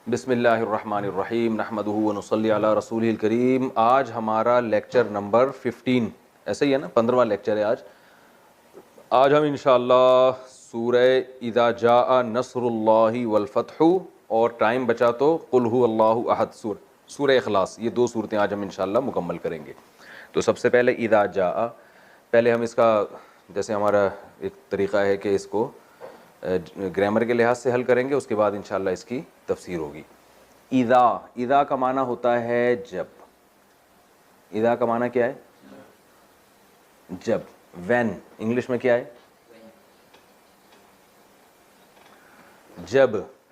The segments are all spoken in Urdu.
بسم اللہ الرحمن الرحیم نحمدہ ونصلی علی رسولہ الکریم۔ آج ہمارا لیکچر نمبر 15 ایسے ہی ہے نا، 15واں لیکچر ہے آج ہم انشاءاللہ سورہ اذا جاء نصر اللہ والفتح اور ٹائم بچا تو قل هو اللہ احد سورہ اخلاص، یہ دو صورتیں آج ہم انشاءاللہ مکمل کریں گے۔ تو سب سے پہلے اذا جاء، پہلے ہم اس کا جیسے ہمارا ایک طریقہ ہے کہ اس کو گرامر کے لحاظ سے حل کریں گے، اس کے بعد انشاءاللہ اس کی تفسیر ہوگی۔ اذا کا معنی ہوتا ہے جب۔ اذا کا معنی کیا ہے؟ جب۔ when انگلش میں کیا ہے؟ جب۔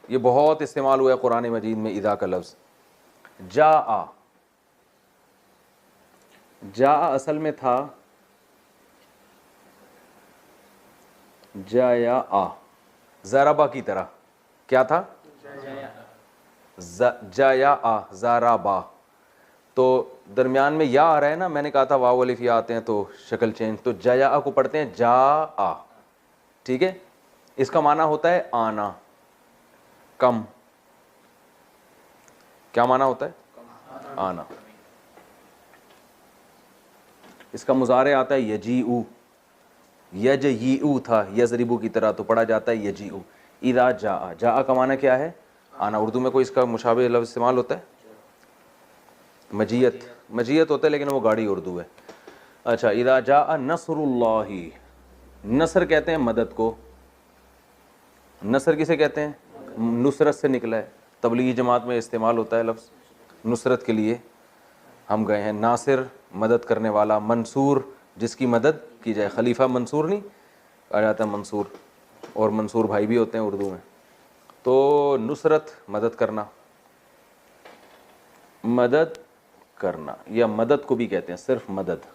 یہ بہت استعمال ہوا ہے قرآن مجید میں اذا کا لفظ۔ جاء، جاء اصل میں تھا جاء، ضربا کی طرح۔ کیا تھا؟ جاء ضربا۔ تو درمیان میں یا آ رہا ہے نا، میں نے کہا تھا واو الف یا آتے ہیں تو شکل چینج، تو جاء کو پڑھتے ہیں جاء، ٹھیک ہے؟ اس کا معنی ہوتا ہے آنا، کم۔ کیا معنی ہوتا ہے؟ آنا۔ اس کا مضارع آتا ہے یجیء، یجیء تھا یضربو کی طرح، تو پڑھا جاتا ہے یجیء۔ اذا جاء، جاء کا معنی کیا ہے؟ آنا۔ اردو میں کوئی اس کا مشابہ لفظ استعمال ہوتا ہے؟ مجیت، مجیت ہوتا ہے لیکن وہ گاڑی اردو ہے۔ اچھا، اذا جاء نصر اللہ، نصر کہتے ہیں مدد کو۔ نصر کسے کہتے ہیں؟ نصرت سے نکلا ہے، تبلیغی جماعت میں استعمال ہوتا ہے لفظ نصرت کے لیے۔ ہم گئے ہیں، ناصر مدد کرنے والا، منصور جس کی مدد کی جائے، خلیفہ منصور نہیں کہا جاتا ہے منصور، اور منصور بھائی بھی ہوتے ہیں اردو میں۔ تو نصرت مدد کرنا، مدد کرنا، یا مدد کو بھی کہتے ہیں صرف مدد۔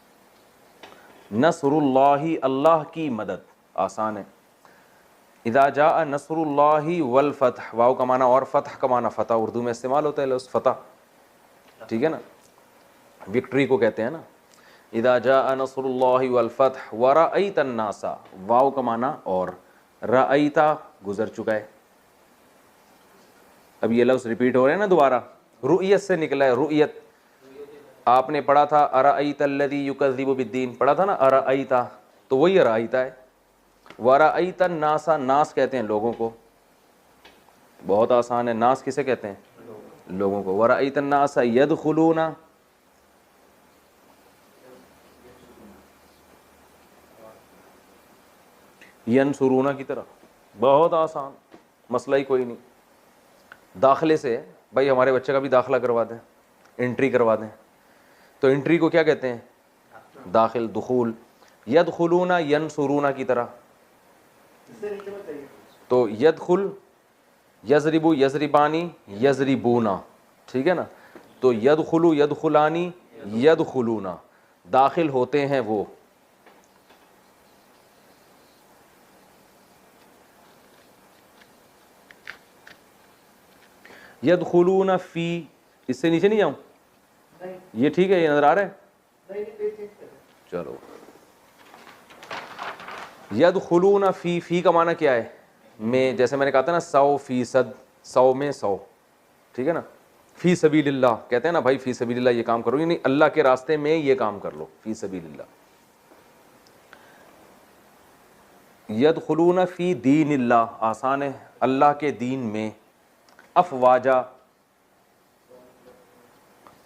نصر اللہ، اللہ کی مدد، آسان ہے۔ اذا جاء نصر اللہ والفتح، واو کا معنی اور فتح کا معنی فتح، اردو میں استعمال ہوتا ہے لفظ فتح، ٹھیک ہے نا؟ وکٹری کو کہتے ہیں نا۔ اذا جاء نصر اللہ والفتح ورأیت الناس، واو کا معنی اور، رأیت گزر چکا ہے، اب یہ لفظ ریپیٹ ہو رہے ہیں نا دوبارہ، رؤیت سے نکلا ہے، رؤیت۔ آپ نے پڑھا تھا ارأیت الذی یکذب بالدین، پڑھا تھا نا ارأیت، تو وہی ارأیت ہے۔ ورأیت الناس، ناس کہتے ہیں لوگوں کو، بہت آسان ہے۔ ناس کسے کہتے ہیں؟ لوگوں کو۔ ورأیت الناس یدخلون، ینصرون کی طرح، بہت آسان، مسئلہ ہی کوئی نہیں۔ داخلے سے بھائی ہمارے بچے کا بھی داخلہ کروا دیں، انٹری کروا دیں، تو انٹری کو کیا کہتے ہیں؟ داخل، دخول۔ یدخلون ینصرون کی طرح، تو یدخل، یضرب یضربانی یضربونا، ٹھیک ہے نا؟ تو یدخل یدخلانی یدخلون، داخل ہوتے ہیں وہ۔ یدخلون فی، اس سے نیچے نہیں جاؤں؟ یہ ٹھیک ہے، یہ نظر آ رہا ہے؟ چلو، یدخلون فی، فی کا معنی کیا ہے؟ میں، جیسے میں نے کہا تھا نا 100%، 100 میں 100، ٹھیک ہے نا؟ فی سبیل اللہ کہتے ہیں نا، بھائی فی سبیل اللہ یہ کام کرو، یعنی اللہ کے راستے میں یہ کام کر لو، فی سبیل اللہ۔ یدخلون فی دین اللہ، آسان ہے، اللہ کے دین میں۔ افواجا،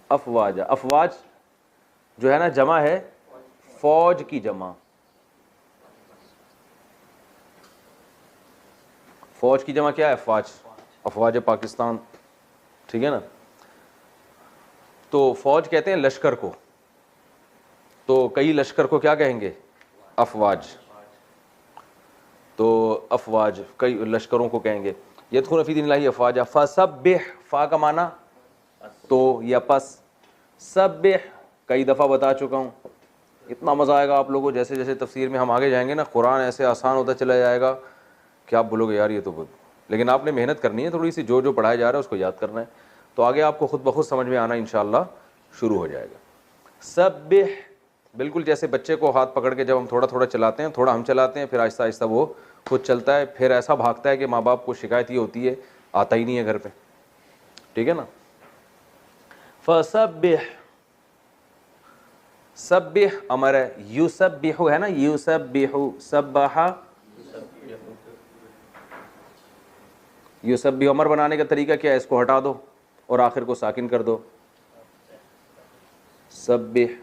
افواجا، افواج جو ہے نا جمع ہے فوج کی جمع، فوج کی جمع کیا ہے؟ افواج، افواج پاکستان، ٹھیک ہے نا؟ تو فوج کہتے ہیں لشکر کو، تو کئی لشکر کو کیا کہیں گے؟ افواج۔ تو افواج کئی لشکروں کو کہیں گے۔ یدخلون فی دین اللہ افواجا، فسبح، فا کا معنی تو یا پس، سبح کئی دفعہ بتا چکا ہوں، اتنا مزہ آئے گا آپ لوگوں کو، جیسے جیسے تفسیر میں ہم آگے جائیں گے نا، قرآن ایسے آسان ہوتا چلا جائے گا کہ آپ بولو گے یار یہ تو بہت، لیکن آپ نے محنت کرنی ہے تھوڑی سی، جو جو پڑھایا جا رہا ہے اس کو یاد کرنا ہے، تو آگے آپ کو خود بخود سمجھ میں آنا انشاءاللہ شروع ہو جائے گا۔ سبح، بالکل جیسے بچے کو ہاتھ پکڑ کے جب ہم تھوڑا تھوڑا چلاتے ہیں، تھوڑا ہم چلاتے ہیں، پھر آہستہ آہستہ وہ خود چلتا ہے، پھر ایسا بھاگتا ہے کہ ماں باپ کو شکایت یہ ہوتی ہے آتا ہی نہیں ہے گھر پہ، ٹھیک ہے نا. فسبح، سبح امر ہے، یسبح ہے نا، یسبح، سبح، یسبح امر بنانے کا طریقہ کیا ہے؟ اس کو ہٹا دو اور آخر کو ساکن کر دو. سبح،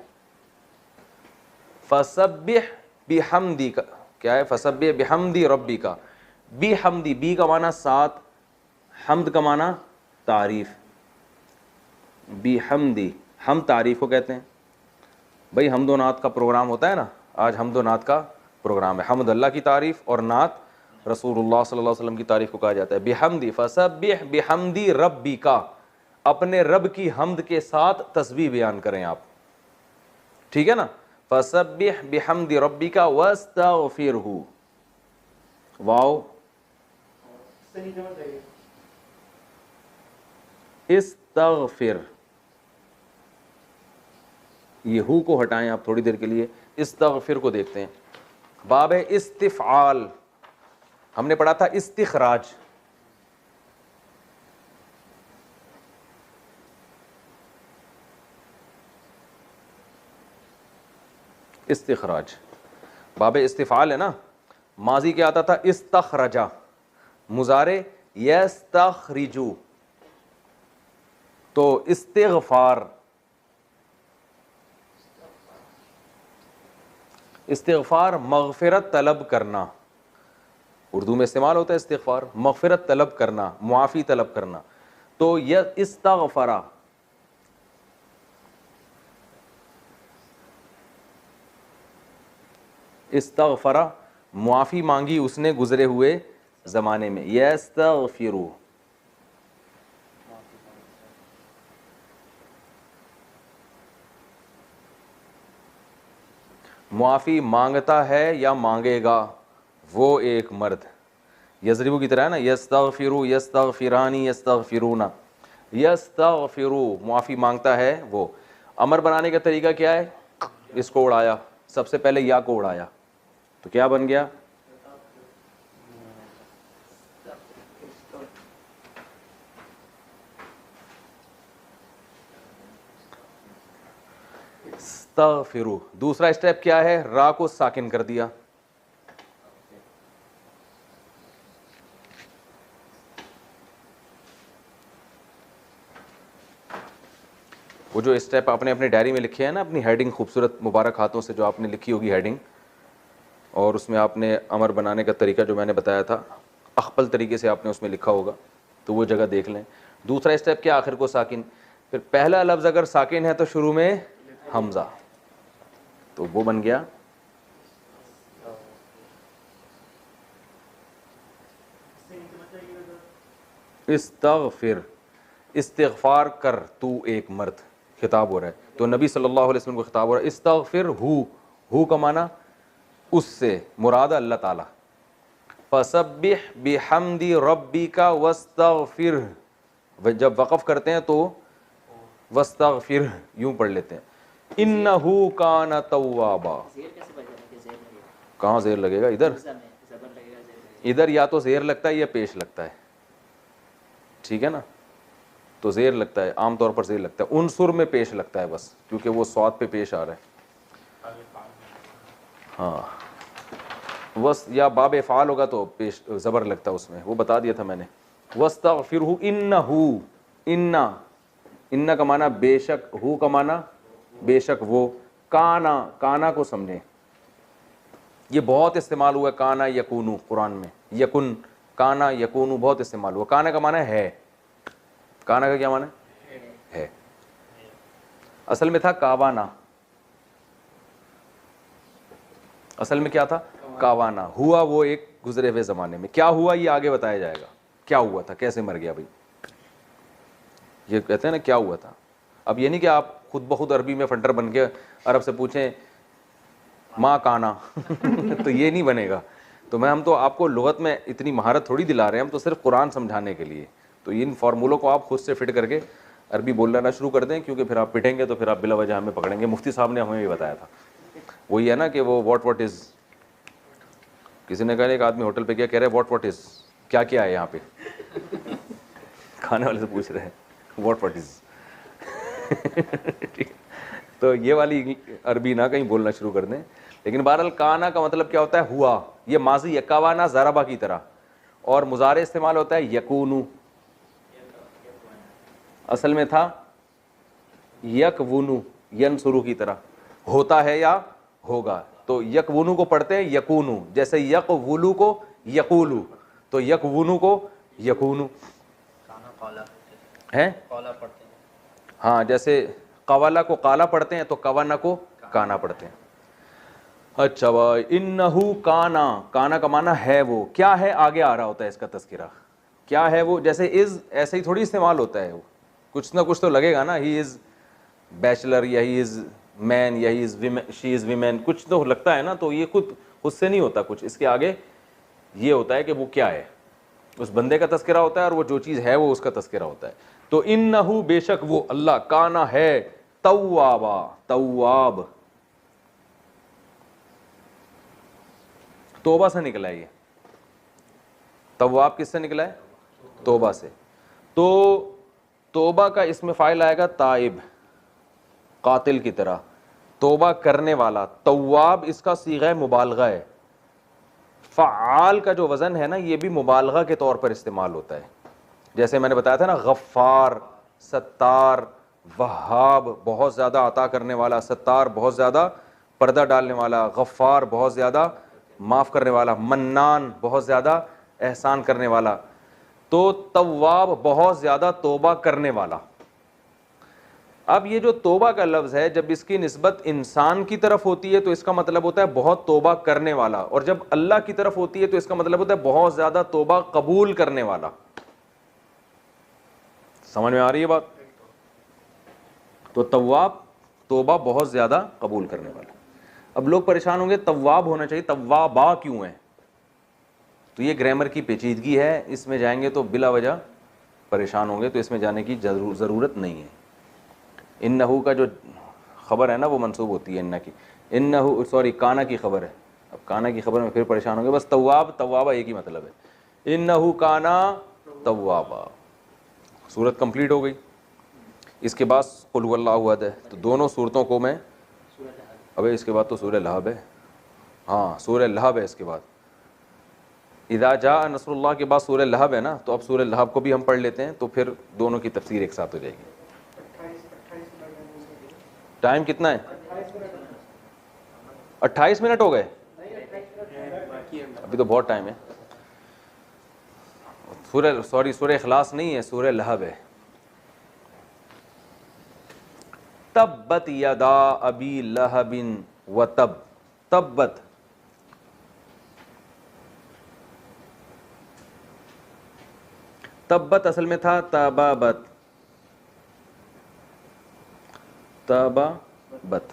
فسبح بحمدی کا کیا ہے؟ فسبح بحمدی ربی کا، بحمدی، بی کا معنی ساتھ، حمد کا معنی تعریف. بحمدی، ہم تعریف کو کہتے ہیں. بھئی حمد و نعت کا پروگرام ہوتا ہے نا، آج حمد و نعت کا پروگرام ہے. حمد اللہ کی تعریف اور نعت رسول اللہ صلی اللہ علیہ وسلم کی تعریف کو کہا جاتا ہے. بحمدی، فسبح بحمدی ربی کا، اپنے رب کی حمد کے ساتھ تسبیح بیان کریں آپ. ٹھیک ہے نا. فسبح بحمد ربک واستغفرہ، واو استغفر، یہ ہو کو ہٹائیں آپ تھوڑی دیر کے لیے، استغفر کو دیکھتے ہیں. باب ہے استفعال، ہم نے پڑھا تھا استخراج. استخراج، باب استفعال ہے نا. ماضی کیا آتا تھا؟ استخرجا، مضارع یستخرجو. تو استغفار، استغفار مغفرت طلب کرنا، اردو میں استعمال ہوتا ہے استغفار، مغفرت طلب کرنا، معافی طلب کرنا. تو یہ استغفرا، استغفرا معافی مانگی اس نے گزرے ہوئے زمانے میں. یستغفرو، معافی مانگتا ہے یا مانگے گا وہ ایک مرد. یضربو کی طرح ہے نا، یستغفرو، یستغفرانی، یستغفرون. یستغفرو معافی مانگتا ہے وہ. امر بنانے کا طریقہ کیا ہے؟ اس کو اڑایا، سب سے پہلے یا کو اڑایا تو کیا بن گیا؟ استغفرو. دوسرا اسٹیپ کیا ہے؟ را کو ساکن کر دیا. وہ جو اسٹیپ آپ نے اپنے ڈائری میں لکھے ہیں نا، اپنی ہیڈنگ خوبصورت مبارک ہاتھوں سے جو آپ نے لکھی ہوگی ہیڈنگ، اور اس میں آپ نے امر بنانے کا طریقہ جو میں نے بتایا تھا اخپل طریقے سے آپ نے اس میں لکھا ہوگا، تو وہ جگہ دیکھ لیں. دوسرا اسٹیپ کیا؟ آخر کو ساکن. پھر پہلا لفظ اگر ساکن ہے تو شروع میں حمزہ، تو وہ بن گیا استغفر. استغفار کر تو ایک مرد، خطاب ہو رہا ہے تو نبی صلی اللہ علیہ وسلم کو خطاب ہو رہا ہے. استغفر ہو کا معنی اس سے مراد اللہ تعالی. فسبح بحمد ربک واستغفرہ، جب وقف کرتے ہیں تو واستغفرہ یوں پڑھ لیتے ہیں. انہ کان توابا. کہاں زیر لگے گا؟ ادھر، ادھر یا تو زیر لگتا ہے یا پیش لگتا ہے. ٹھیک ہے نا، تو زیر لگتا ہے، عام طور پر زیر لگتا ہے. عنصر میں پیش لگتا ہے بس، کیونکہ وہ صاد پہ پیش آ رہا ہے. ہاں وس، یا باب افعال ہوگا تو پیش زبر لگتا ہے اس میں، وہ بتا دیا تھا میں نے. واستغفرہ انہ، انہ کا معنی بے شک، ہو کا معنی بے شک وہ. کانا، کانا کو سمجھیں، یہ بہت استعمال ہوا ہے. کانا یکونو قرآن میں، یکن، کانا یکونو بہت استعمال ہوا. کانا کا معنی ہے، کانا کا کیا معنی ہے؟ اصل میں تھا کاوانا، اصل میں کیا تھا؟ کاوانا. ہوا وہ ایک گزرے ہوئے زمانے میں. کیا ہوا یہ آگے بتایا جائے گا. کیا ہوا تھا، کیسے مر گیا بھائی، یہ کہتے ہیں نا کیا ہوا تھا. اب یہ نہیں کہ آپ خود بخود عربی میں فنٹر بن کے عرب سے پوچھیں ماں کانا تو یہ نہیں بنے گا. تو ہم تو آپ کو لغت میں اتنی مہارت تھوڑی دلا رہے ہیں، ہم تو صرف قرآن سمجھانے کے لیے. تو ان فارمولوں کو آپ خود سے فٹ کر کے عربی بولنا نہ شروع کر دیں، کیونکہ پھر آپ پٹیں گے تو پھر آپ بلا وجہ ہمیں پکڑیں گے. مفتی صاحب نے ہمیں بھی بتایا تھا، وہی ہے نا کہ وہ واٹ از، کسی نے کہا ایک آدمی ہوٹل پہ کیا کہہ رہے ہیں واٹ از، کیا کیا ہے یہاں پہ کھانے والے سے پوچھ رہے ہیں. What what is. تو یہ والی عربی نہ کہیں بولنا شروع کر دیں. لیکن بہرحال کانا کا مطلب کیا ہوتا ہے؟ ہوا. یہ ماضی ہے، کوانا ضربا کی طرح. اور مضارع استعمال ہوتا ہے یکونو. اصل میں تھا یکونو، ینصرو کی طرح، ہوتا ہے یا ہوگا. تو یکونو کو پڑھتے ہیں یکونو، جیسے یقولو کو یقولو، تو یکونو کو یکونو ہے. ہاں جیسے قوالا کو قالا پڑھتے ہیں تو کوانا کو کانا پڑھتے ہیں. اچھا بھائی، انہو کانا، کانا کا معنی ہے وہ. کیا ہے؟ آگے آ رہا ہوتا ہے اس کا تذکرہ. کیا ہے وہ؟ جیسے از ایسے ہی تھوڑی استعمال ہوتا ہے. وہ کچھ نہ کچھ تو لگے گا نا. ہی از بیچلر، یا ہی از مین، یا ہی از شی از ویمن، کچھ تو لگتا ہے نا. تو یہ خود سے نہیں ہوتا کچھ، اس کے آگے یہ ہوتا ہے کہ وہ کیا ہے. اس بندے کا تذکرہ ہوتا ہے، اور وہ جو چیز ہے وہ اس کا تذکرہ ہوتا ہے. تو انہو بے شک وہ اللہ، کانا ہے، توابا، تواب، توبہ سے نکلا ہے. یہ تواب کس سے نکلا ہے؟ توبہ سے. تو توبہ کا اس میں فاعل آئے گا تائب، قاتل کی طرح، توبہ کرنے والا. تواب اس کا صیغہ مبالغہ ہے. فعال کا جو وزن ہے نا، یہ بھی مبالغہ کے طور پر استعمال ہوتا ہے. جیسے میں نے بتایا تھا نا، غفار، ستار، وہاب بہت زیادہ عطا کرنے والا، ستار بہت زیادہ پردہ ڈالنے والا، غفار بہت زیادہ معاف کرنے والا، منان بہت زیادہ احسان کرنے والا. تو تواب بہت زیادہ توبہ کرنے والا. اب یہ جو توبہ کا لفظ ہے، جب اس کی نسبت انسان کی طرف ہوتی ہے تو اس کا مطلب ہوتا ہے بہت توبہ کرنے والا، اور جب اللہ کی طرف ہوتی ہے تو اس کا مطلب ہوتا ہے بہت زیادہ توبہ قبول کرنے والا. سمجھ میں آ رہی ہے بات؟ تو تواب توبہ بہت زیادہ قبول کرنے والا. اب لوگ پریشان ہوں گے، تواب ہونا چاہیے، توابا کیوں ہے؟ تو یہ گرامر کی پیچیدگی ہے، اس میں جائیں گے تو بلا وجہ پریشان ہوں گے، تو اس میں جانے کی ضرورت نہیں ہے. انہو کا جو خبر ہے نا وہ منسوب ہوتی ہے انہ کی، انہو سوری کانا کی خبر ہے. اب کانا کی خبر میں پھر پریشان ہوں گے. بس تواب توابا ایک ہی مطلب ہے. انہو کانا توابا. سورت کمپلیٹ ہو گئی. اس کے بعد قل هو اللہ احد ہے. تو دونوں صورتوں کو میں ابے اس کے بعد تو سورہ لہب ہے. ہاں سورہ لہب ہے اس کے بعد. اذا جاء نصر اللہ کے بعد سورہ لہب ہے نا، تو اب سورہ لہب کو بھی ہم پڑھ لیتے ہیں، تو پھر دونوں کی تفسیر ایک ساتھ ہو جائے گی. ٹائم کتنا ہے؟ 28 منٹ ہو گئے. ابھی تو بہت ٹائم ہے. سورہ اخلاص نہیں ہے، سورہ لہب ہے. تبت یدا ابی لہب وتب. تبت تبت اصل میں تھا تبابت، تبابت،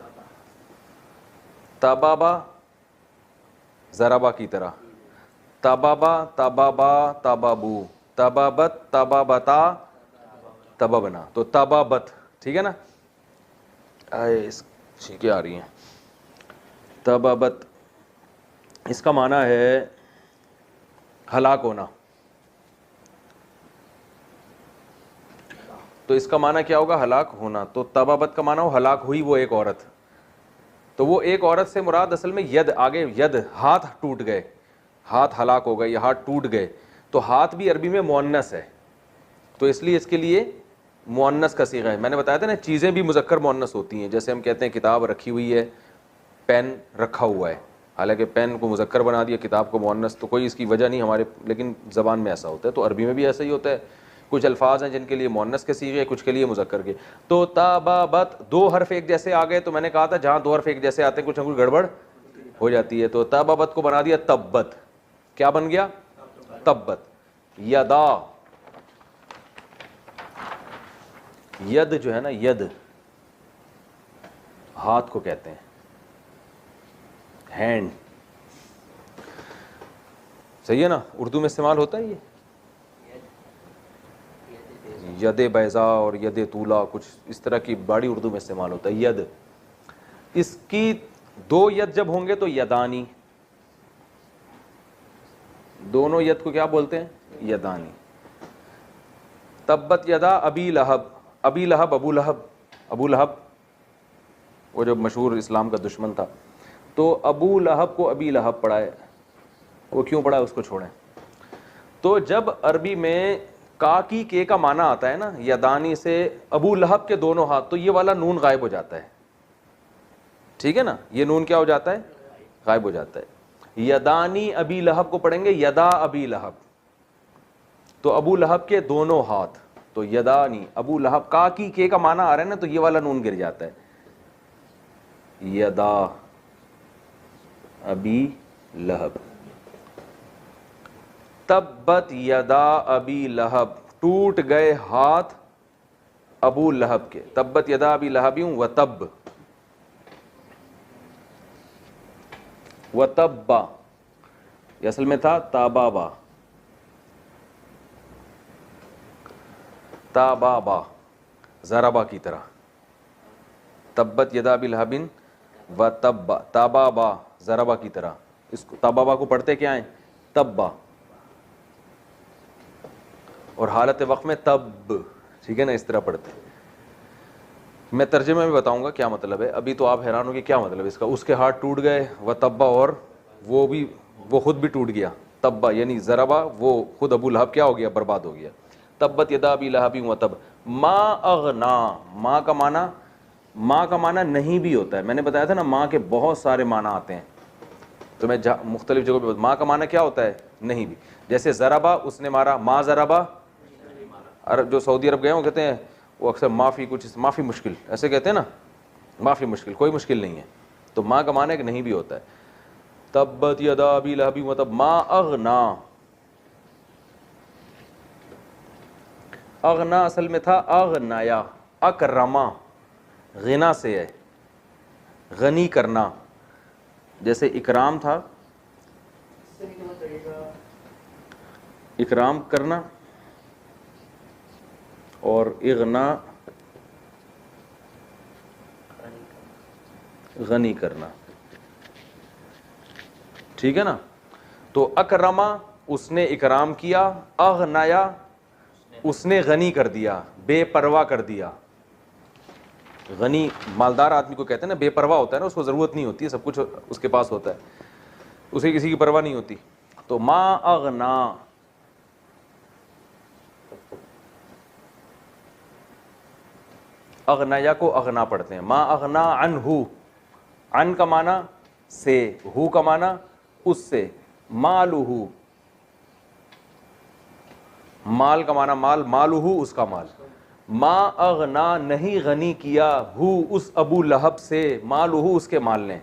تبابا ضربا کی طرح، تبابا تبابا تبابو، تبابت تبابتا تبابنا. تو تبابت ٹھیک ہے نا. چھینکیں آ رہی ہیں. تبابت اس کا معنی ہے ہلاک ہونا. تو اس کا معنی کیا ہوگا؟ ہلاک ہونا. تو تبابت کا معنی ہو ہلاک ہوئی وہ ایک عورت. تو وہ ایک عورت سے مراد اصل میں ید، آگے ید، ہاتھ ٹوٹ گئے، ہاتھ ہلاک ہو گئے یا ہاتھ ٹوٹ گئے. تو ہاتھ بھی عربی میں مؤنث ہے، تو اس لیے اس کے لیے مؤنث کا صیغہ ہے. میں نے بتایا تھا نا، چیزیں بھی مذکر مؤنث ہوتی ہیں. جیسے ہم کہتے ہیں کتاب رکھی ہوئی ہے، پین رکھا ہوا ہے، حالانکہ پین کو مذکر بنا دیا، کتاب کو مؤنث. تو کوئی اس کی وجہ نہیں ہمارے، لیکن زبان میں ایسا ہوتا ہے. تو عربی میں بھی ایسا ہی ہوتا ہے. کچھ الفاظ ہیں جن کے لیے مؤنث کے صیغے، کچھ کے لیے مذکر کے. تو تبابت دو حرف ایک جیسے آ گئے. تو میں نے کہا تھا جہاں دو حرف ایک جیسے آتے ہیں کچھ نہ کچھ گڑبڑ ہو جاتی ہے. تو تبابت کو بنا دیا تبت. کیا بن گیا؟ تبت. یدا، ید جو ہے نا، ید ہاتھ کو کہتے ہیں، ہینڈ. صحیح ہے نا؟ اردو میں استعمال ہوتا ہے یہ ید بیضا اور ید طولا، کچھ اس طرح کی بڑی اردو میں استعمال ہوتا ہے ید. اس کی دو ید جب ہوں گے تو یدانی. دونوں ید کو کیا بولتے ہیں؟ یدانی. تبت یدا ابی لہب. ابی لہب ابو لہب, ابو لہب وہ جو مشہور اسلام کا دشمن تھا. تو ابو لہب کو ابی لہب پڑھا ہے, وہ کیوں پڑھا ہے اس کو چھوڑیں. تو جب عربی میں کا کی کے کا معنی آتا ہے نا, یدانی سے ابو لہب کے دونوں ہاتھ, تو یہ والا نون غائب ہو جاتا ہے. ٹھیک ہے نا, یہ نون کیا ہو جاتا ہے, غائب ہو جاتا ہے. یدانی ابی لہب کو پڑھیں گے یدا ابی لہب, تو ابو لہب کے دونوں ہاتھ, تو یدانی ابو لہب, کا کی کے کا معنی آ رہا ہے نا, تو یہ والا نون گر جاتا ہے. یدا ابی لہب. تبت یدا ابی لہب, ٹوٹ گئے ہاتھ ابو لہب کے. تبت یدا ابی لہب و تب, و تبا, یہ اصل میں تھا تابابا, تابابا ضربا کی طرح. تبت یدا ابی لہب و تبا, تابابا ضربا کی طرح. اس کو تابابا کو پڑھتے کیا ہیں, تبا, اور حالت وقت میں تب. ٹھیک ہے نا, اس طرح پڑھتے. میں ترجمے میں بتاؤں گا کیا مطلب ہے, ابھی تو آپ حیران ہو کہ کیا مطلب ہے اس کا. اس کے ہاتھ ٹوٹ گئے و تبا, اور وہ خود بھی ٹوٹ گیا. تبا یعنی ضربا, وہ خود ابو لہب کیا ہو گیا, برباد ہو گیا. تبت یدا ابی لہب و تب. ما اغنا, ماں کا معنی, ماں کا معنی نہیں بھی ہوتا ہے. میں نے بتایا تھا نا ماں کے بہت سارے معنی آتے ہیں, تو میں مختلف جگہوں پہ ماں کا معنی کیا ہوتا ہے, نہیں بھی. جیسے ضربا, اس نے مارا, ما ضربا. عرب جو سعودی عرب گئے وہ کہتے ہیں, وہ اکثر معافی, کچھ معافی مشکل ایسے کہتے ہیں نا, معافی مشکل, کوئی مشکل نہیں ہے. تو ماں کا معنی کہ نہیں بھی ہوتا ہے. تبت یدا ابی لہب و تب ما اغنا. اغنا اصل میں تھا اغنایا, اکرما, غنا سے ہے, غنی کرنا. جیسے اکرام تھا, اکرام کرنا, اور اغنا غنی کرنا. ٹھیک ہے نا. تو اکرما اس نے اکرام کیا, اغنایا اس نے غنی کر دیا, بے پرواہ کر دیا. غنی مالدار آدمی کو کہتے ہیں نا, بے پرواہ ہوتا ہے نا, اس کو ضرورت نہیں ہوتی ہے, سب کچھ اس کے پاس ہوتا ہے, اسے کسی کی پرواہ نہیں ہوتی. تو ما اغنا, اغنایا کو اغنا پڑھتے ہیں. ما اغنا عنہ, عن کا معنی سے, ہو کا معنی اس سے. مالہ, مال کا معنی مال, مالہ اس کا مال. ما اغنا نہیں غنی کیا, ہو اس ابو لہب سے, مالہ اس کے مال نے.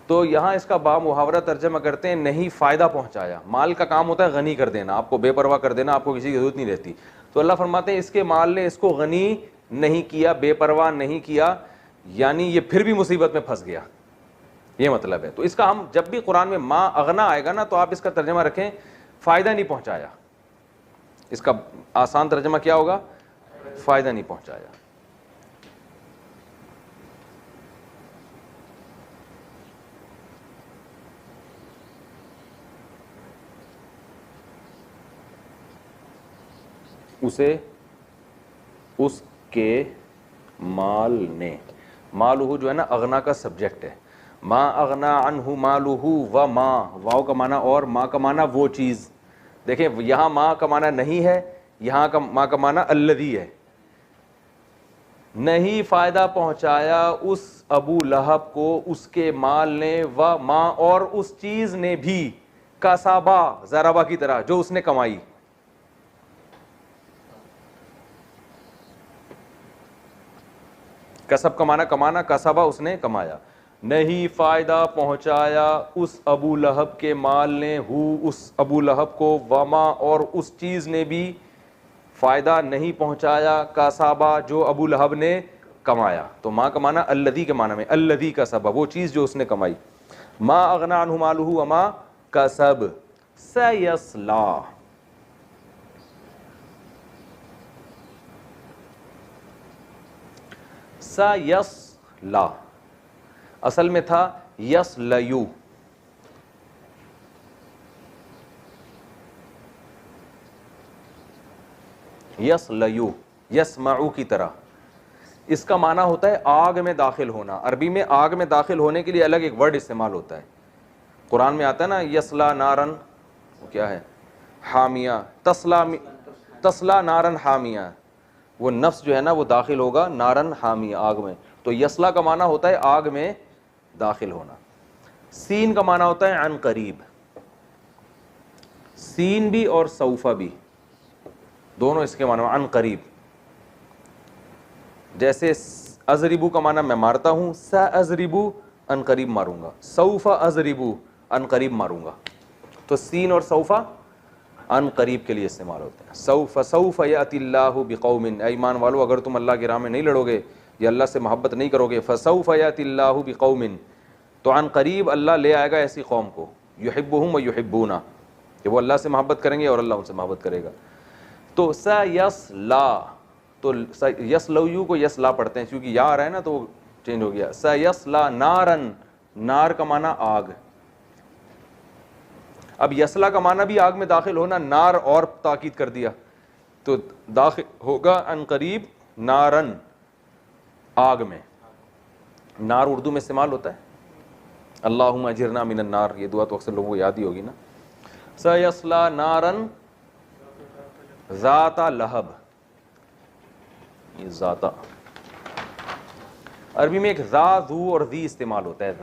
تو یہاں اس کا با محاورہ ترجمہ کرتے ہیں نہیں فائدہ پہنچایا. مال کا کام ہوتا ہے غنی کر دینا, آپ کو بے پرواہ کر دینا, آپ کو کسی کی ضرورت نہیں رہتی. تو اللہ فرماتے ہیں اس کے مال نے اس کو غنی نہیں کیا, بے پرواہ نہیں کیا, یعنی یہ پھر بھی مصیبت میں پھنس گیا, یہ مطلب ہے. تو اس کا ہم جب بھی قرآن میں ما اغنا آئے گا نا, تو آپ اس کا ترجمہ رکھیں فائدہ نہیں پہنچایا. اس کا آسان ترجمہ کیا ہوگا, فائدہ نہیں پہنچایا. اسے اس کے مال نے, مالہ جو ہے نا اغنا کا سبجیکٹ ہے. ما اغنا عنہ مالہ و ما, واو کا معنی اور, ما کا معنی وہ چیز. دیکھیں یہاں ما کا معنی نہیں ہے, یہاں کا ما کا معنی الذی ہے. نہیں فائدہ پہنچایا اس ابو لہب کو اس کے مال نے, و ما اور اس چیز نے بھی, کسبا ضربا کی طرح, جو اس نے کمائی. کسب کا معنی کمانا, کسبا اس نے کمایا. نہیں فائدہ پہنچایا اس ابو لہب کے مال نے, ہو اس ابو لہب کو, وما اور اس چیز نے بھی فائدہ نہیں پہنچایا, کسبا جو ابو لہب نے کمایا. تو ما کا معنی الذی کے معنی میں, الذی کسب وہ چیز جو اس نے کمائی. ما اغنا عنہ مالہ وما کسب سیصلی, سیصلی اصل میں تھا یسلیو, یسلیو یسمعو کی طرح. اس کا معنی ہوتا ہے آگ میں داخل ہونا. عربی میں آگ میں داخل ہونے کے لیے الگ ایک ورڈ استعمال ہوتا ہے. قرآن میں آتا ہے نا یسلا نارن, وہ کیا ہے, حامیہ, تسلا نارن حامیہ, وہ نفس جو ہے نا وہ داخل ہوگا نارن حامیہ, آگ میں. تو یسلا کا معنی ہوتا ہے آگ میں داخل ہونا. سین کا معنی ہوتا ہے عن قریب. سین بھی اور سوفا بھی دونوں اس کے معنی عن قریب. جیسے ازربو کا معنی میں مارتا ہوں, سأزربو ان قریب ماروں گا, سوف ازربو ان قریب ماروں گا. تو سین اور سوفا ان قریب کے لیے استعمال ہوتے ہیں. سوف یأتی اللہ بقوم, اے ایمان والو اگر تم اللہ کی راہ میں نہیں لڑو گے یا اللہ سے محبت نہیں کرو گے, فسوف یأتی اللہ بقوم, تو عن قریب اللہ لے آئے گا ایسی قوم کو, یحبہم و یحبونا, کہ وہ اللہ سے محبت کریں گے اور اللہ ان سے محبت کرے گا. تو سیصلا, تو یسلو کو یسلا پڑھتے ہیں کیونکہ یا آ رہا ہے نا تو وہ چینج ہو گیا. سیصلا نارن, نار کا معنی آگ. اب یسلا کا معنی بھی آگ میں داخل ہونا, نار اور تاکید کر دیا, تو داخل ہوگا ان قریب نارن, آگ میں. نار اردو میں استعمال ہوتا ہے, اللہم اجرنا من النار, یہ دعا تو اکثر لوگوں کو یاد ہی ہوگی نا. سیصلا نارن ذات لہب, یہ ذاتا عربی میں ایک ذا, ذو اور ذی استعمال ہوتا ہے.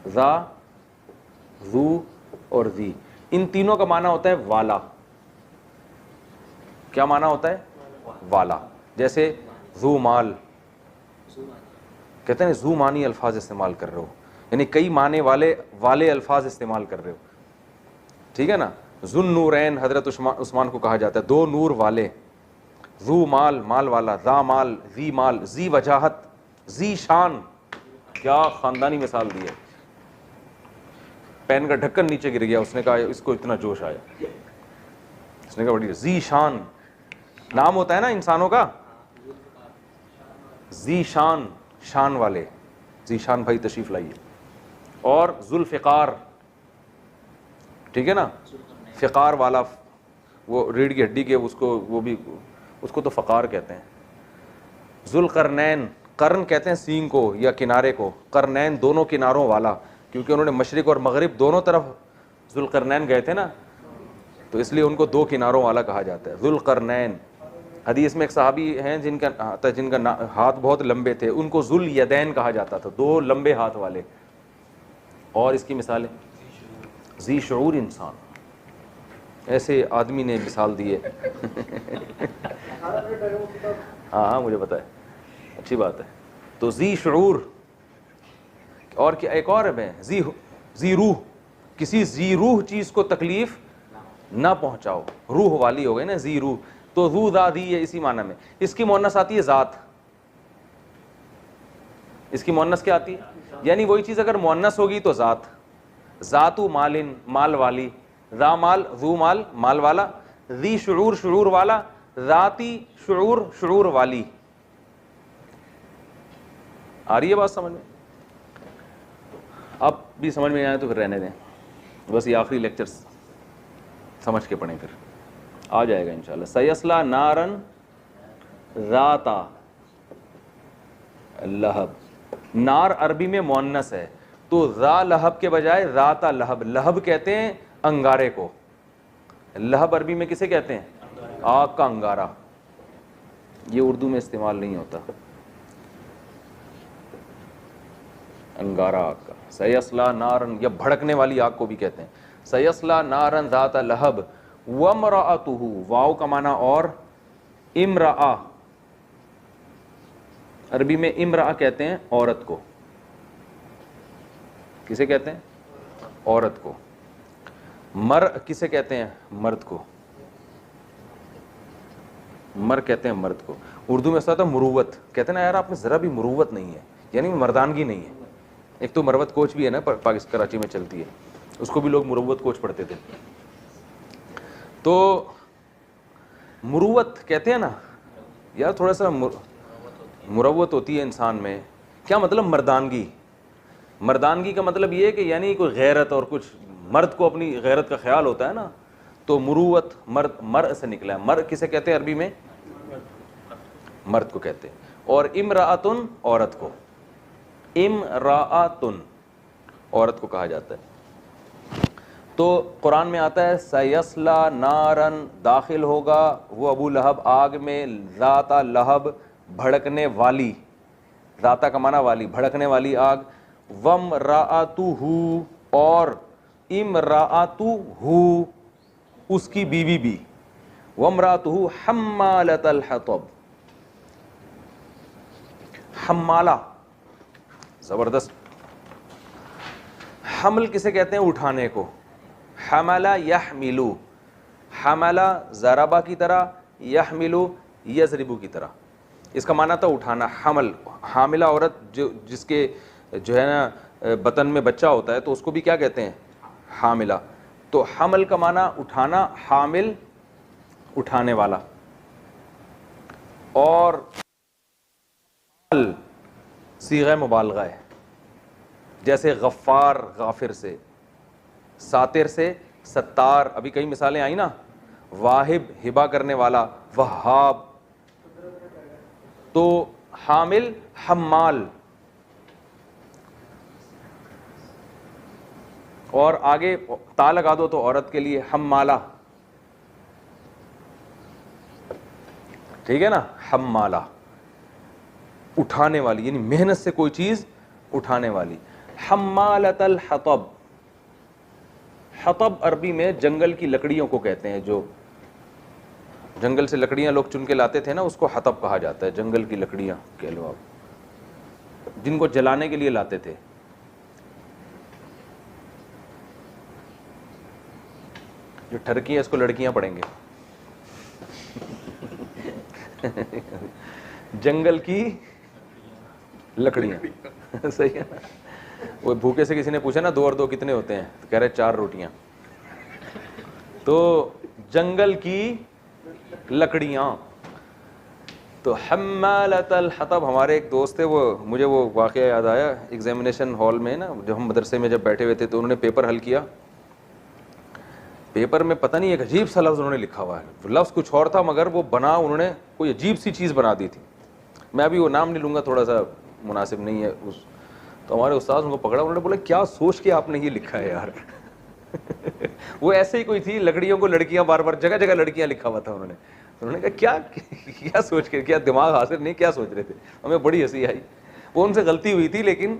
ذا, ذو اور ذی, ان تینوں کا معنی ہوتا ہے والا. کیا معنی ہوتا ہے؟ والا. جیسے ذو مال, کہتے ہیں ذو معنی الفاظ استعمال کر رہے ہو, یعنی کئی معنی والے الفاظ استعمال کر رہے ہو, ٹھیک ہے نا. ذو النورین حضرت عثمان کو کہا جاتا ہے, دو نور والے. ذو مال, مال والا. ذا مال, ذی مال. ذی وجاہت, ذی شان, کیا خاندانی مثال دی ہے. پین کا ڈھکن نیچے گر گیا, اس نے کہا اس کو اتنا جوش آیا, اس نے کہا بڑی. ذی شان نام ہوتا ہے نا انسانوں کا, ذی شان, شان والے. ذی شان بھائی تشریف لائیے. اور ذوالفقار, ٹھیک ہے نا, فقار والا, وہ ریڑھ کی ہڈی کے, اس کو وہ بھی, اس کو تو فقار کہتے ہیں. ذوالقرنین, قرن کہتے ہیں سینگ کو یا کنارے کو, قرنین دونوں کناروں والا, کیونکہ انہوں نے مشرق اور مغرب دونوں طرف ذوالقرنین گئے تھے نا, تو اس لیے ان کو دو کناروں والا کہا جاتا ہے. ذوالقرنین. حدیث میں ایک صحابی ہیں جن کا ہاتھ بہت لمبے تھے, ان کو ذوالیدین کہا جاتا تھا, دو لمبے ہاتھ والے. اور اس کی مثالیں, ذی شعور انسان, ایسے آدمی نے مثال دی ہے. ہاں مجھے پتا ہے, اچھی بات ہے. تو ذی شعور, اور کیا ایک اور ہے, ذی روح, کسی ذی روح چیز کو تکلیف نہ پہنچاؤ, روح والی ہو گئی نا ذی روح. تو ذو ذا دی ہے اسی معنی میں. اس کی مؤنث آتی ہے ذات, اس کی مؤنث کیا آتی ہے, یعنی وہی چیز اگر مؤنث ہوگی تو ذات. ذاتو مالن, مال والی. ذا مال, ذو مال, مال والا. ذی شعور, شعور والا. ذاتی شعور, شعور والی. آ رہی ہے بات سمجھ میں؟ اب بھی سمجھ میں آئے تو پھر رہنے دیں, بس یہ آخری لیکچر سمجھ کے پڑھیں, پھر آ جائے گا انشاءاللہ. سیصلا نارن ذاتا لہب. نار عربی میں مؤنث ہے, تو ذا لہب کے بجائے ذاتا لہب. لہب کہتے ہیں انگارے کو. لہب عربی میں کسے کہتے ہیں؟ آگ کا انگارہ. یہ اردو میں استعمال نہیں ہوتا, انگارہ آگ کا. سیصلا نارن, یا بھڑکنے والی آگ کو بھی کہتے ہیں. سیصلا نارن ذات لہب وامرأتہ, واو کا معنی اور, امرأہ عربی میں امرأہ کہتے ہیں عورت کو. کسے کہتے ہیں؟ عورت کو. مر کسے کہتے ہیں؟ مرد کو. مر کہتے ہیں مرد کو. اردو میں ایسا ہوتا ہے مروت, کہتے ہیں نا یار آپ میں ذرا بھی مروت نہیں ہے, یعنی مردانگی نہیں ہے. ایک تو مروت کوچ بھی ہے نا پاکستان کراچی میں چلتی ہے, اس کو بھی لوگ مروت کوچ پڑھتے تھے. تو مروت کہتے ہیں نا یار, تھوڑا سا مروت ہوتی ہے انسان میں. کیا مطلب مردانگی؟ مردانگی کا مطلب یہ ہے کہ یعنی کوئی غیرت اور کچھ, مرد کو اپنی غیرت کا خیال ہوتا ہے نا, تو مروت مرد، مر سے نکلا ہے. مر کسے کہتے ہیں عربی میں؟ مرد کو کہتے ہیں. اور امرأتن عورت کو، امرأتن عورت کو کہا جاتا ہے. تو قرآن میں آتا ہے سیصلا نارن، داخل ہوگا وہ ابو لہب آگ میں، ذات لہب بھڑکنے والی، ذاتا کا معنی والی، بھڑکنے والی آگ. وامرأتہ اور امرأتہ اس کی بیوی بھی، وامرأتہ حمالۃ الحطب، حمالہ زبردست. حمل کسے کہتے ہیں؟ اٹھانے کو. حملہ یحملو، حملہ ضربہ کی طرح، یحملو یضربو کی طرح. اس کا معنی تھا اٹھانا. حمل، حاملہ عورت جس کے جو ہے نا بطن میں بچہ ہوتا ہے تو اس کو بھی کیا کہتے ہیں؟ حاملہ. تو حمل کا معنی اٹھانا، حامل اٹھانے والا. اور صیغہ مبالغہ ہے، جیسے غفار غافر سے، ساتر سے ستار، ابھی کئی مثالیں آئیں نا. واہب ہبہ کرنے والا، وہاب. تو حامل، حمال. اور آگے تا لگا دو تو عورت کے لیے حمالہ، ٹھیک ہے نا. حمالہ اٹھانے والی، یعنی محنت سے کوئی چیز اٹھانے والی. حمالۃ الحطب، حطب عربی میں جنگل کی لکڑیوں کو کہتے ہیں. جو جنگل سے لکڑیاں لوگ چن کے لاتے تھے نا، اس کو حطب کہا جاتا ہے. جنگل کی لکڑیاں کہہ لو آپ، جن کو جلانے کے لیے لاتے تھے. جو ٹھرکی ہے اس کو لڑکیاں پڑھیں گے. جنگل کی لکڑیاں، صحیح ہے نا. وہ بھوکے سے کسی نے پوچھا نا 2 اور 2 کتنے ہوتے ہیں، تو کہہ رہے 4 روٹیاں. تو جنگل کی لکڑیاں. تو حمالۃ الحطب. ہمارے ایک دوست تھے، وہ مجھے وہ واقعہ یاد آیا ایگزامینیشن ہال میں نا، جب ہم مدرسے میں جب بیٹھے ہوئے تھے تو انہوں نے پیپر حل کیا. پیپر میں پتہ نہیں ایک عجیب سا لفظ انہوں نے لکھا ہوا ہے. لفظ کچھ اور تھا مگر وہ بنا انہوں نے کوئی عجیب سی چیز بنا دی تھی. میں ابھی وہ نام نہیں لوں گا، تھوڑا سا مناسب نہیں ہے. تو ہمارے استاد ان کو پکڑا، انہوں نے بولا کیا سوچ کے آپ نے یہ لکھا ہے یار. وہ ایسے ہی کوئی تھی، لکڑیوں کو لڑکیاں، بار بار جگہ جگہ لڑکیاں لکھا ہوا تھا. انہوں نے کہا کیا سوچ کے، کیا دماغ حاضر نہیں، کیا سوچ رہے تھے. ہمیں بڑی ہنسی آئی. وہ ان سے غلطی ہوئی تھی، لیکن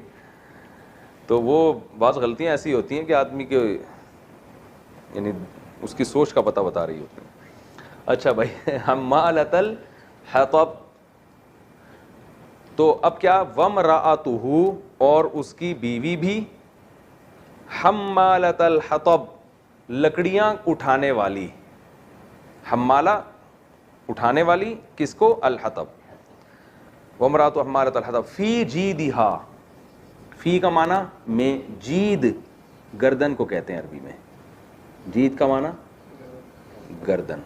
تو وہ بعض غلطیاں ایسی ہوتی ہیں کہ آدمی کے یعنی اس کی سوچ کا پتہ بتا رہی ہوتی ہیں. اچھا بھائی، حمالۃ الحطب. تو اب کیا؟ وامرأتہ اور اس کی بیوی بھی، حمالۃ الحطب لکڑیاں اٹھانے والی. حمالہ اٹھانے والی، کس کو؟ الحطب. وامرأتہ حمالۃ الحطب فی جیدہا. فی کا معنی میں، جید گردن کو کہتے ہیں عربی میں. جید کا معنی گردن.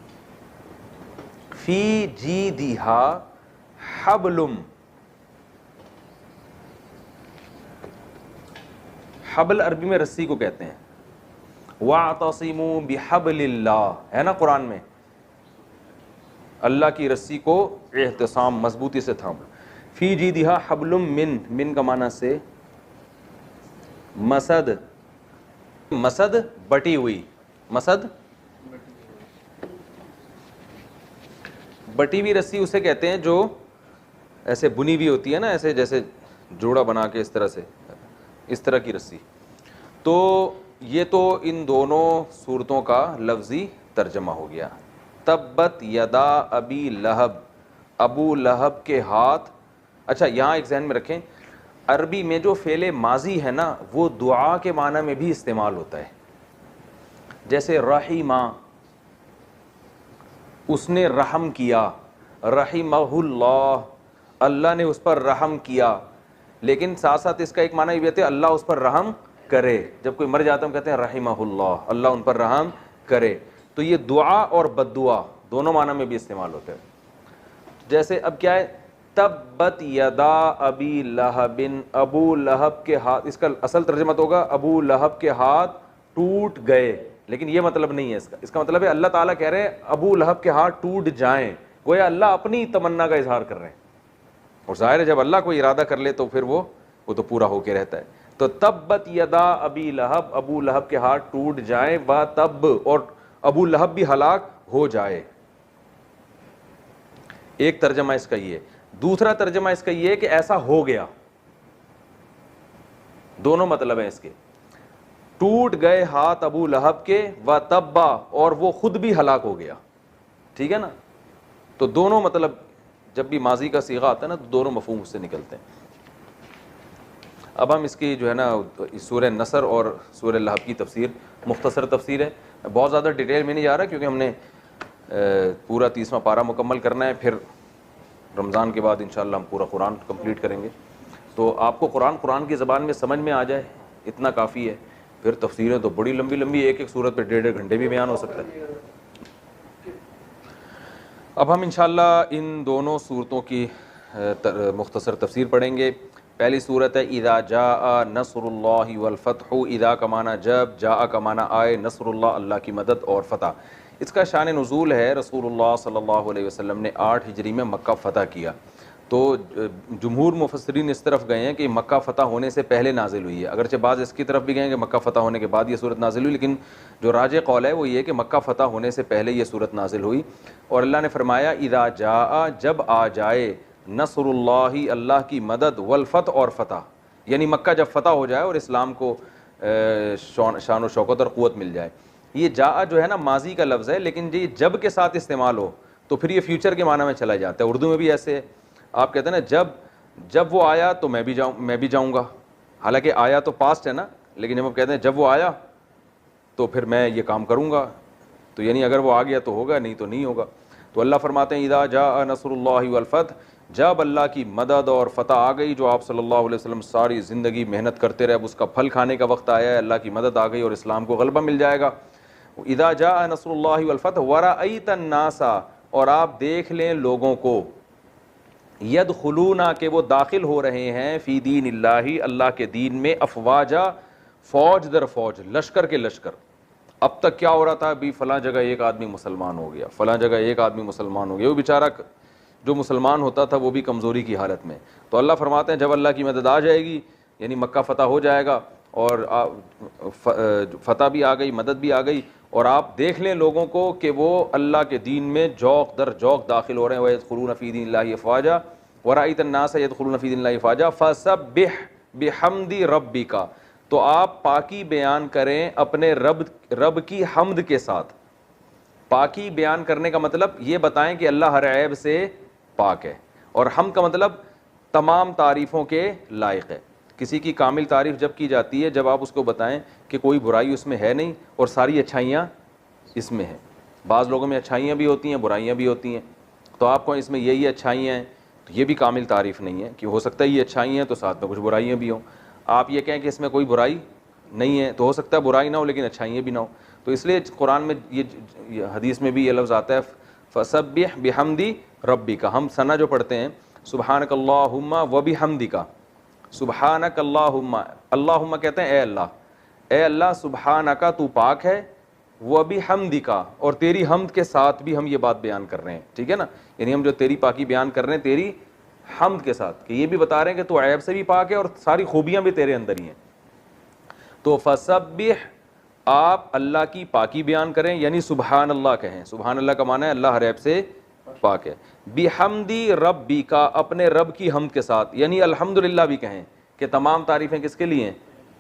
فی جیدہا حبلم. حبل عربی میں رسی کو کہتے ہیں. واعتصموا بحبل اللہ ہے نا قرآن میں، اللہ کی رسی کو احتسام، مضبوطی سے تھام. فی جیدہا حبل من کا معنی سے مسد. مسد بٹی ہوئی، مسد بٹی ہوئی رسی اسے کہتے ہیں جو ایسے بنی ہوئی ہوتی ہے نا، ایسے جیسے جوڑا بنا کے اس طرح سے، اس طرح کی رسی. تو یہ تو ان دونوں صورتوں کا لفظی ترجمہ ہو گیا. تبت یدا ابی لہب، ابو لہب کے ہاتھ. اچھا یہاں ایک ذہن میں رکھیں، عربی میں جو فعل ماضی ہے نا وہ دعا کے معنی میں بھی استعمال ہوتا ہے. جیسے رحیمہ، اس نے رحم کیا، رحمہ اللہ، اللہ نے اس پر رحم کیا. لیکن ساتھ ساتھ اس کا ایک معنی یہ بھی ہے اللہ اس پر رحم کرے. جب کوئی مر جاتا ہے ہم کہتے ہیں رحمہ اللہ، اللہ ان پر رحم کرے. تو یہ دعا اور بد دعا دونوں معنی میں بھی استعمال ہوتا ہے. جیسے اب کیا ہے، تبت یدا ابی لہب، ابو لہب کے ہاتھ. اس کا اصل ترجمہ تو ہوگا ابو لہب کے ہاتھ ٹوٹ گئے. لیکن یہ مطلب نہیں ہے اس کا مطلب ہے اللہ تعالیٰ کہہ رہے ہیں ابو لہب کے ہاتھ ٹوٹ جائیں، گویا اللہ اپنی تمنا کا اظہار کر رہے ہیں، اور ظاہر ہے جب اللہ کوئی ارادہ کر لے تو پھر وہ تو پورا ہو کے رہتا ہے. تو تبت یدا ابی لہب، ابو لہب کے ہاتھ ٹوٹ جائیں، و تب، اور ابو لہب بھی ہلاک ہو جائے. ایک ترجمہ اس کا یہ ہے. دوسرا ترجمہ اس کا یہ ہے کہ ایسا ہو گیا. دونوں مطلب ہیں اس کے، ٹوٹ گئے ہاتھ ابو لہب کے، و تبا، اور وہ خود بھی ہلاک ہو گیا. ٹھیک ہے نا. تو دونوں مطلب جب بھی ماضی کا صیغہ آتا ہے نا تو دونوں مفہوم اس سے نکلتے ہیں. اب ہم اس کی جو ہے نا سورہ نصر اور سورہ لہب کی تفسیر، مختصر تفسیر ہے، بہت زیادہ ڈیٹیل میں نہیں جا رہا کیونکہ ہم نے پورا 30واں پارہ مکمل کرنا ہے، پھر رمضان کے بعد انشاءاللہ ہم پورا قرآن کمپلیٹ کریں گے. تو آپ کو قرآن کی زبان میں سمجھ میں آ جائے اتنا کافی ہے. پھر تفسیریں تو بڑی لمبی لمبی، ایک ایک سورت پہ 1.5 گھنٹے بھی بیان ہو سکتا ہے. اب ہم انشاءاللہ ان دونوں صورتوں کی مختصر تفسیر پڑھیں گے. پہلی صورت ہے اذا جاء نصر اللہ والفتح. اذا کا معنی جب، جاء کا معنی آئے، نصر اللہ اللہ کی مدد اور فتح. اس کا شان نزول ہے رسول اللہ صلی اللہ علیہ وسلم نے 8 ہجری میں مکہ فتح کیا. تو جمہور مفسرین اس طرف گئے ہیں کہ مکہ فتح ہونے سے پہلے نازل ہوئی ہے، اگرچہ بعض اس کی طرف بھی گئے ہیں کہ مکہ فتح ہونے کے بعد یہ صورت نازل ہوئی، لیکن جو راجح قول ہے وہ یہ کہ مکہ فتح ہونے سے پہلے یہ صورت نازل ہوئی. اور اللہ نے فرمایا اذا جاء، جب آ جائے، نصر اللہ اللہ کی مدد، والفتح اور فتح، یعنی مکہ جب فتح ہو جائے اور اسلام کو شان و شوکت اور قوت مل جائے. یہ جاء جو ہے نا ماضی کا لفظ ہے، لیکن یہ جب کے ساتھ استعمال ہو تو پھر یہ فیوچر کے معنی میں چلا جاتا ہے. اردو میں بھی ایسے ہے، آپ کہتے ہیں نا جب وہ آیا تو میں بھی جاؤں گا، حالانکہ آیا تو پاسٹ ہے نا، لیکن جب ہم کہتے ہیں جب وہ آیا تو پھر میں یہ کام کروں گا، تو یعنی اگر وہ آ گیا تو ہوگا، نہیں تو نہیں ہوگا. تو اللہ فرماتے ہیں اذا جاء نصر اللہ والفتح، جب اللہ کی مدد اور فتح آ گئی، جو آپ صلی اللہ علیہ وسلم ساری زندگی محنت کرتے رہے، اب اس کا پھل کھانے کا وقت آیا ہے، اللہ کی مدد آ گئی اور اسلام کو غلبہ مل جائے گا. اذا جاء نصر اللہ والفتح ورأیت الناس، اور آپ دیکھ لیں لوگوں کو، یدخلون، کہ وہ داخل ہو رہے ہیں، فی دین اللہ اللہ کے دین میں، افواجا، فوج در فوج، لشکر کے لشکر. اب تک کیا ہو رہا تھا؟ بھی فلاں جگہ ایک آدمی مسلمان ہو گیا، فلاں جگہ ایک آدمی مسلمان ہو گیا، وہ بیچارہ جو مسلمان ہوتا تھا وہ بھی کمزوری کی حالت میں. تو اللہ فرماتے ہیں جب اللہ کی مدد آ جائے گی، یعنی مکہ فتح ہو جائے گا اور فتح بھی آ گئی، مدد بھی آ گئی، اور آپ دیکھ لیں لوگوں کو کہ وہ اللہ کے دین میں جوق در جوق داخل ہو رہے ہیں. وَيَدْخُلُونَ فِي دِينِ اللَّهِ أَفْوَاجًا وَرَأَيْتَ النَّاسَ يَدْخُلُونَ فِي دِينِ اللَّهِ أَفْوَاجًا فَسَبِّحْ بِحَمْدِ رَبِّكَ، تو آپ پاکی بیان کریں اپنے رب کی حمد کے ساتھ. پاکی بیان کرنے کا مطلب یہ بتائیں کہ اللہ ہر عیب سے پاک ہے، اور حمد کا مطلب تمام تعریفوں کے لائق ہے. کسی کی کامل تعریف جب کی جاتی ہے جب آپ اس کو بتائیں کہ کوئی برائی اس میں ہے نہیں اور ساری اچھائیاں اس میں ہیں. بعض لوگوں میں اچھائیاں بھی ہوتی ہیں، برائیاں بھی ہوتی ہیں، تو آپ کو اس میں یہی اچھائیاں ہیں، تو یہ بھی کامل تعریف نہیں ہے کہ ہو سکتا ہے یہ اچھائیاں ہیں تو ساتھ میں کچھ برائیاں بھی ہوں. آپ یہ کہیں کہ اس میں کوئی برائی نہیں ہے تو ہو سکتا ہے برائی نہ ہو لیکن اچھائیاں بھی نہ ہو. تو اس لیے قرآن میں یہ حدیث میں بھی یہ لفظ آتا ہے فسبح بحمدی ربک. ہم ثنا جو پڑھتے ہیں سبحانک اللہم و بحمدک، سبحانک اللہم، اللہم کہتے ہیں اے اللہ سبحانک تو پاک ہے، و بحمدک، اور تیری حمد کے ساتھ بھی ہم یہ بات بیان کر رہے ہیں. ٹھیک ہے نا، یعنی ہم جو تیری پاکی بیان کر رہے ہیں تیری حمد کے ساتھ، کہ یہ بھی بتا رہے ہیں کہ تو عیب سے بھی پاک ہے اور ساری خوبیاں بھی تیرے اندر ہی ہیں. تو فسبح، آپ اللہ کی پاکی بیان کریں، یعنی سبحان اللہ کہیں. سبحان اللہ کا معنی ہے اللہ ہر عیب سے پاک ہے. بحمدی ربک، اپنے رب کی حمد کے ساتھ، یعنی الحمدللہ بھی کہیں کہ تمام تعریفیں کس کے لیے ہیں؟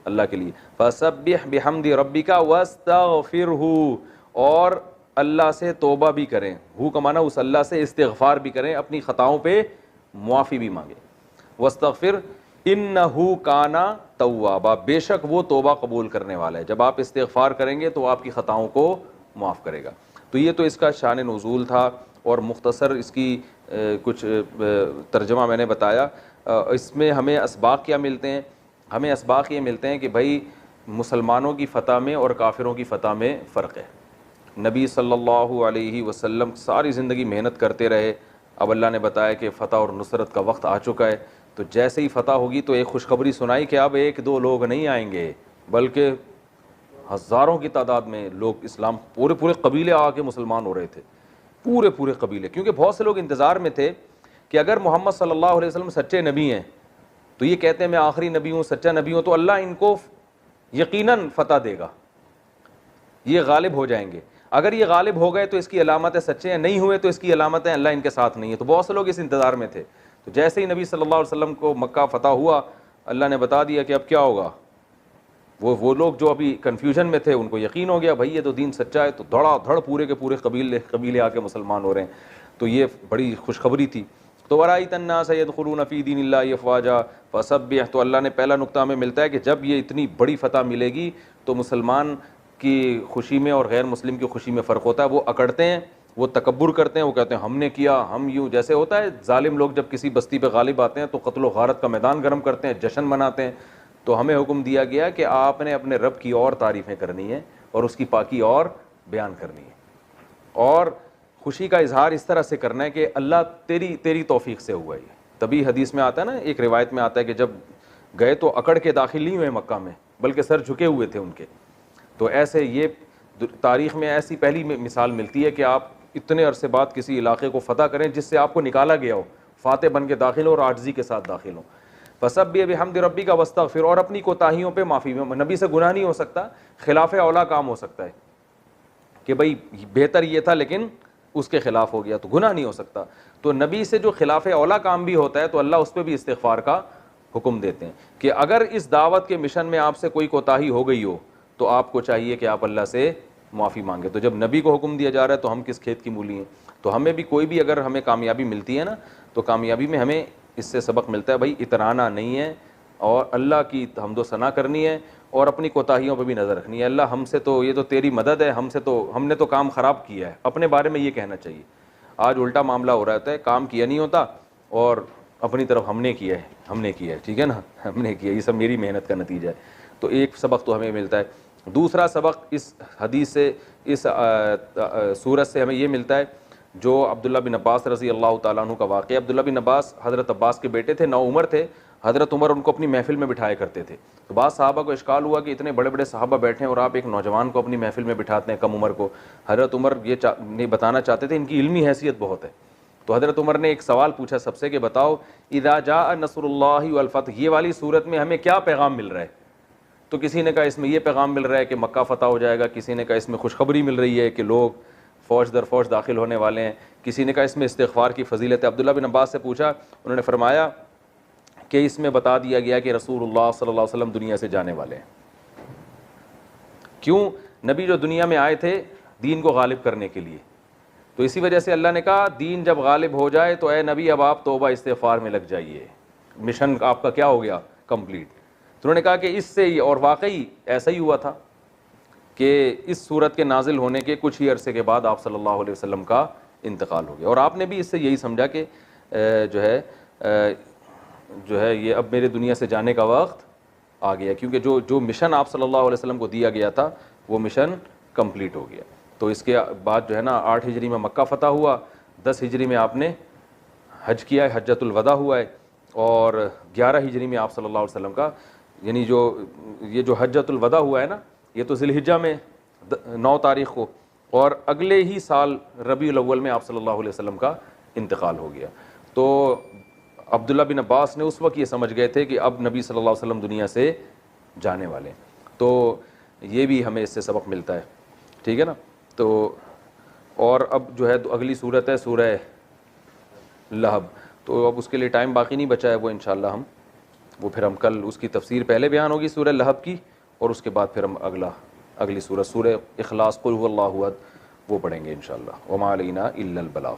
اللہ کے لیے. فسبح بحمد ربک واستغفرہ، اور اللہ سے توبہ بھی کریں. ہو کا معنی اس اللہ سے استغفار بھی کریں، اپنی خطاؤں پہ معافی بھی مانگیں. واستغفر انہ کان توابا، بے شک وہ توبہ قبول کرنے والا ہے. جب آپ استغفار کریں گے تو آپ کی خطاؤں کو معاف کرے گا. تو یہ تو اس کا شان نزول تھا، اور مختصر اس کی کچھ ترجمہ میں نے بتایا. اس میں ہمیں اسباق کیا ملتے ہیں؟ ہمیں اسباق یہ ملتے ہیں کہ بھائی مسلمانوں کی فتح میں اور کافروں کی فتح میں فرق ہے. نبی صلی اللہ علیہ وسلم ساری زندگی محنت کرتے رہے، اب اللہ نے بتایا کہ فتح اور نصرت کا وقت آ چکا ہے. تو جیسے ہی فتح ہوگی تو ایک خوشخبری سنائی کہ اب 1-2 لوگ نہیں آئیں گے بلکہ ہزاروں کی تعداد میں لوگ اسلام، پورے پورے قبیلے آ کے مسلمان ہو رہے تھے، پورے پورے قبیلے، کیونکہ بہت سے لوگ انتظار میں تھے کہ اگر محمد صلی اللہ علیہ وسلم سچے نبی ہیں تو یہ کہتے ہیں میں آخری نبی ہوں، سچا نبی ہوں، تو اللہ ان کو یقیناً فتح دے گا، یہ غالب ہو جائیں گے۔ اگر یہ غالب ہو گئے تو اس کی علامت ہے سچے ہیں، نہیں ہوئے تو اس کی علامت ہے اللہ ان کے ساتھ نہیں ہے۔ تو بہت سے لوگ اس انتظار میں تھے۔ تو جیسے ہی نبی صلی اللہ علیہ وسلم کو مکہ فتح ہوا، اللہ نے بتا دیا کہ اب کیا ہوگا۔ وہ لوگ جو ابھی کنفیوژن میں تھے ان کو یقین ہو گیا بھائی یہ تو دین سچا ہے، تو دھڑا دھڑ پورے کے پورے قبیلے آ کے مسلمان ہو رہے ہیں۔ تو یہ بڑی خوشخبری تھی۔ تو وَرَأَيْتَ النَّاسَ يَدْخُلُونَ فِي دِينِ اللَّهِ أَفْوَاجًا فَسَبِّحْ، تو اللہ نے پہلا نقطہ ہمیں ملتا ہے کہ جب یہ اتنی بڑی فتح ملے گی تو مسلمان کی خوشی میں اور غیر مسلم کی خوشی میں فرق ہوتا ہے۔ وہ اکڑتے ہیں، وہ تکبر کرتے ہیں، وہ کہتے ہیں ہم نے کیا، ہم یوں، جیسے ہوتا ہے ظالم لوگ جب کسی بستی پہ غالب آتے ہیں تو قتل و غارت کا میدان گرم کرتے ہیں، جشن مناتے ہیں۔ تو ہمیں حکم دیا گیا کہ آپ نے اپنے رب کی اور تعریفیں کرنی ہیں اور اس کی پاکی اور بیان کرنی ہے، اور خوشی کا اظہار اس طرح سے کرنا ہے کہ اللہ تیری توفیق سے ہوا ہے۔ تبھی حدیث میں آتا ہے نا، ایک روایت میں آتا ہے کہ جب گئے تو اکڑ کے داخل نہیں ہوئے مکہ میں، بلکہ سر جھکے ہوئے تھے ان کے۔ تو ایسے یہ تاریخ میں ایسی پہلی مثال ملتی ہے کہ آپ اتنے عرصے بعد کسی علاقے کو فتح کریں جس سے آپ کو نکالا گیا ہو، فاتح بن کے داخل ہو اور عاجزی کے ساتھ داخل ہو۔ فَسَبِّحْ بِحَمْدِ رَبِّكَ وَاسْتَغْفِرْ، اور اپنی کوتاہیوں پہ معافی، نبی سے گناہ نہیں ہو سکتا، خلاف اولا کام ہو سکتا ہے کہ بھائی بہتر یہ تھا لیکن اس کے خلاف ہو گیا، تو گناہ نہیں ہو سکتا۔ تو نبی سے جو خلاف اولا کام بھی ہوتا ہے تو اللہ اس پہ بھی استغفار کا حکم دیتے ہیں کہ اگر اس دعوت کے مشن میں آپ سے کوئی کوتاہی ہو گئی ہو تو آپ کو چاہیے کہ آپ اللہ سے معافی مانگے۔ تو جب نبی کو حکم دیا جا رہا ہے تو ہم کس کھیت کی مولی ہیں؟ تو ہمیں بھی کوئی بھی اگر ہمیں کامیابی ملتی ہے نا تو کامیابی میں ہمیں اس سے سبق ملتا ہے بھائی اترانا نہیں ہے، اور اللہ کی حمد و ثنا کرنی ہے، اور اپنی کوتاہیوں پہ بھی نظر رکھنی ہے۔ اللہ ہم سے تو یہ تو تیری مدد ہے، ہم نے تو کام خراب کیا ہے، اپنے بارے میں یہ کہنا چاہیے۔ آج الٹا معاملہ ہو رہا ہے، کام کیا نہیں ہوتا اور اپنی طرف ہم نے کیا ہے، ٹھیک ہے نا، ہم نے کیا، یہ سب میری محنت کا نتیجہ ہے۔ تو ایک سبق تو ہمیں ملتا ہے۔ دوسرا سبق اس حدیث سے، اس سورت سے ہمیں یہ ملتا ہے جو عبداللہ بن عباس رضی اللہ تعالیٰ عنہ کا واقعہ۔ عبداللہ بن عباس حضرت عباس کے بیٹے تھے، 9 عمر تھے۔ حضرت عمر ان کو اپنی محفل میں بٹھایا کرتے تھے۔ تو بعض صحابہ کو اشکال ہوا کہ اتنے بڑے بڑے صحابہ بیٹھے ہیں اور آپ ایک نوجوان کو اپنی محفل میں بٹھاتے ہیں، کم عمر کو۔ حضرت عمر یہ نہیں بتانا چاہتے تھے ان کی علمی حیثیت بہت ہے۔ تو حضرت عمر نے ایک سوال پوچھا سب سے کہ بتاؤ اذا جاء نصر اللہ والفتح، یہ والی صورت میں ہمیں کیا پیغام مل رہا ہے؟ تو کسی نے کہا اس میں یہ پیغام مل رہا ہے کہ مکہ فتح ہو جائے گا، کسی نے کہا اس میں خوشخبری مل رہی ہے کہ لوگ فوج در فوج داخل ہونے والے ہیں، کسی نے کہا اس میں استغفار کی فضیلت ہے۔ عبداللہ بن عباس سے پوچھا، انہوں نے فرمایا کہ اس میں بتا دیا گیا کہ رسول اللہ صلی اللہ علیہ وسلم دنیا سے جانے والے ہیں۔ کیوں؟ نبی جو دنیا میں آئے تھے دین کو غالب کرنے کے لیے، تو اسی وجہ سے اللہ نے کہا دین جب غالب ہو جائے تو اے نبی اب آپ توبہ استغفار میں لگ جائیے، مشن آپ کا کیا ہو گیا؟ کمپلیٹ۔ تو انہوں نے کہا کہ اس سے ہی، اور واقعی ایسا ہی ہوا تھا کہ اس صورت کے نازل ہونے کے کچھ ہی عرصے کے بعد آپ صلی اللہ علیہ وسلم کا انتقال ہو گیا، اور آپ نے بھی اس سے یہی سمجھا کہ جو ہے یہ اب میرے دنیا سے جانے کا وقت آ گیا، کیونکہ جو مشن آپ صلی اللہ علیہ وسلم کو دیا گیا تھا وہ مشن کمپلیٹ ہو گیا۔ تو اس کے بعد جو ہے نا 8 ہجری میں مکہ فتح ہوا، 10 ہجری میں آپ نے حج کیا ہے، حجۃ الوداع ہوا ہے، اور 11 ہجری میں آپ صلی اللہ علیہ وسلم کا، یعنی یہ جو حجۃ الوداع ہوا ہے نا یہ تو ذی الحجہ میں 9 تاریخ کو، اور اگلے ہی سال ربیع الاول میں آپ صلی اللہ علیہ وسلم کا انتقال ہو گیا۔ تو عبداللہ بن عباس نے اس وقت یہ سمجھ گئے تھے کہ اب نبی صلی اللہ علیہ وسلم دنیا سے جانے والے ہیں۔ تو یہ بھی ہمیں اس سے سبق ملتا ہے، ٹھیک ہے نا۔ تو اور اب جو ہے اگلی صورت ہے سورہ لہب، تو اب اس کے لیے ٹائم باقی نہیں بچا ہے، وہ انشاءاللہ پھر ہم کل اس کی تفسیر پہلے بیان ہوگی سورہ لہب کی، اور اس کے بعد پھر ہم اگلی سورہ اخلاص قل هو اللہ احد وہ پڑھیں گے انشاءاللہ۔ وما علینا الا البلاغ۔